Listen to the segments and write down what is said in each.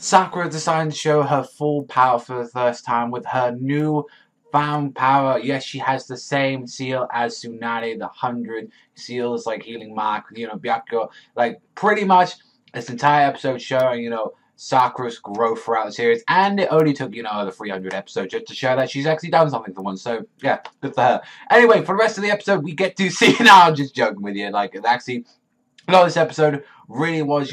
Sakura decided to show her full power for the first time with her new found power. Yes, she has the same seal as Tsunade, the 100 seals, like healing mark, Byakugo. Like, pretty much this entire episode showing, Sakura's growth throughout the series. And it only took, the 300 episode just to show that she's actually done something for once. So, yeah, good for her. Anyway, for the rest of the episode, we get to see, I'm just joking with you. Like, actually, a lot of this episode really was,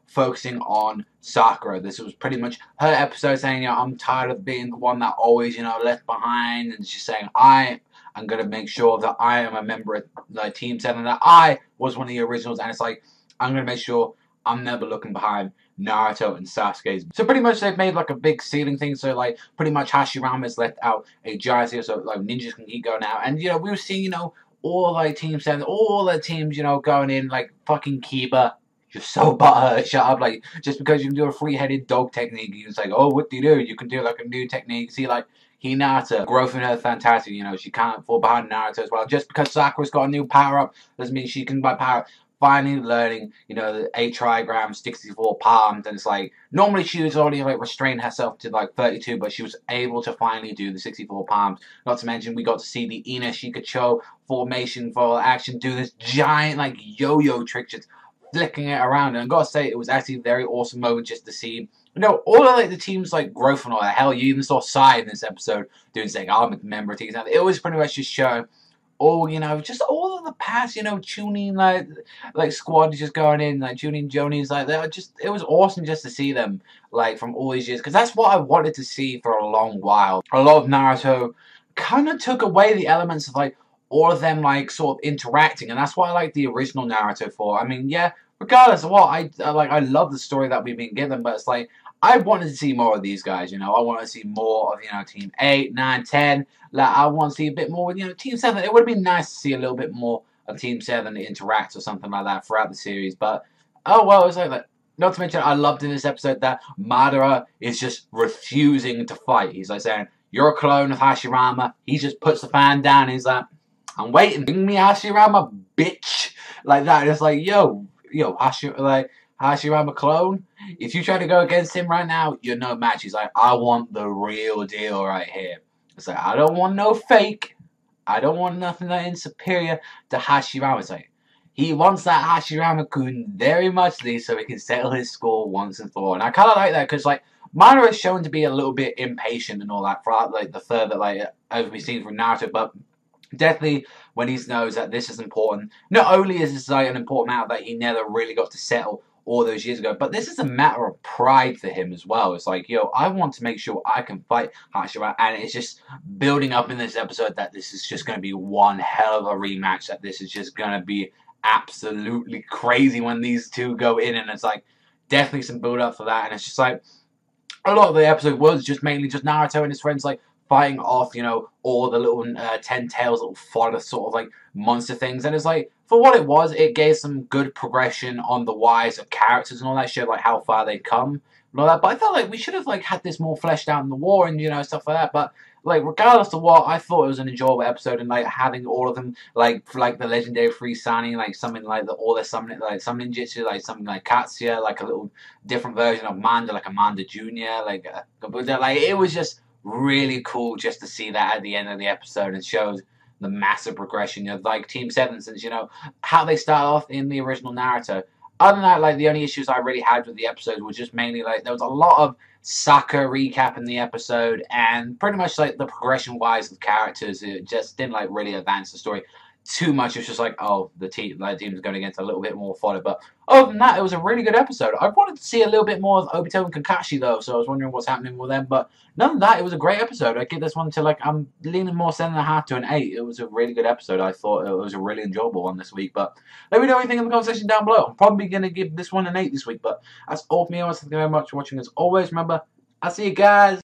focusing on Sakura. This was pretty much her episode saying, I'm tired of being the one that always, left behind. And she's saying, I am going to make sure that I am a member of Team 7, that I was one of the originals. And it's like, I'm going to make sure I'm never looking behind Naruto and Sasuke. So pretty much they've made like a big ceiling thing. So like pretty much Hashirama's left out a giant seal. So like ninjas can keep going now. And, we were seeing, all like Team 7, all the teams, going in like fucking Kiba. You're so butthurt, shut up, like, just because you can do a three-headed dog technique, it's like, oh, what do? You can do, like, a new technique, see, like, Hinata, growth in her fantastic, she can't fall behind Naruto as well, just because Sakura's got a new power-up, doesn't mean she can, by power, finally learning, the 8 trigrams, 64 palms, and it's like, normally she was already, like, restrained herself to, like, 32, but she was able to finally do the 64 palms, not to mention, we got to see the Ina Shikacho formation for action, do this giant, like, yo-yo trick, just flicking it around, and I gotta say, it was actually a very awesome moment just to see, all of like the team's like growth and all that. Hell, you even saw Sai in this episode doing saying, I'm a member of Team 7. It was pretty much just showing all, just all of the past, tuning like squad just going in, like tuning Jonies, like it was awesome just to see them like from all these years, because that's what I wanted to see for a long while. A lot of Naruto kind of took away the elements of like all of them like sort of interacting, and that's why I like the original Naruto for. I mean, yeah, regardless of what, I love the story that we've been given, but it's like, I wanted to see more of these guys, I wanted to see more of, Team 8, 9, 10, like, I want to see a bit more with, Team 7, it would have been nice to see a little bit more of Team 7 interact or something like that throughout the series, but, oh well, it's like, not to mention, I loved in this episode that Madara is just refusing to fight. He's like saying, you're a clone of Hashirama, he just puts the fan down, and he's like, I'm waiting, bring me Hashirama, bitch, like that, it's like, yo, Hashirama clone, if you try to go against him right now, you're no match. He's like, I want the real deal right here. It's like, I don't want no fake. I don't want nothing that is superior to Hashirama. It's like, he wants that Hashirama-kun very muchly so he can settle his score once and for all. And I kind of like that because, like, Madara is shown to be a little bit impatient and all that throughout, like, the further, like, as we've seen from Naruto, but definitely when he knows that this is important. Not only is this like an important matter that he never really got to settle all those years ago, but this is a matter of pride for him as well. It's like, I want to make sure I can fight Hashirama, and it's just building up in this episode that this is just going to be one hell of a rematch, that this is just going to be absolutely crazy when these two go in, and it's like, definitely some build up for that, and it's just like, a lot of the episode was just mainly just Naruto and his friends, like, fighting off, all the little 10 tails, little fodder sort of like monster things. And it's like, for what it was, it gave some good progression on the whys of characters and all that shit, like how far they'd come and all that. But I felt like we should have like had this more fleshed out in the war and, stuff like that. But like, regardless of what, I thought it was an enjoyable episode, and like having all of them, like the legendary free Sani, like something like all their summoning, like summoning jutsu, like something like Katsuya, like a little different version of Manda, like a Manda Junior, like it was just really cool just to see that at the end of the episode, and shows the massive progression of like Team 7 since, how they start off in the original Naruto. Other than that, like, the only issues I really had with the episode was just mainly like there was a lot of Sakura recap in the episode, and pretty much like the progression wise of characters, it just didn't like really advance the story too much. It was just like, oh, the team's going against a little bit more fodder. But other than that, it was a really good episode. I wanted to see a little bit more of Obito and Kakashi though, so I was wondering what's happening with them. But none of that, it was a great episode. I give this one to like, I'm leaning more 7.5 to an 8. It was a really good episode. I thought it was a really enjoyable one this week. But let me know anything in the comment section down below. I'm probably going to give this one an 8 this week. But that's all for me. Thank you very much for watching. As always, remember, I'll see you guys.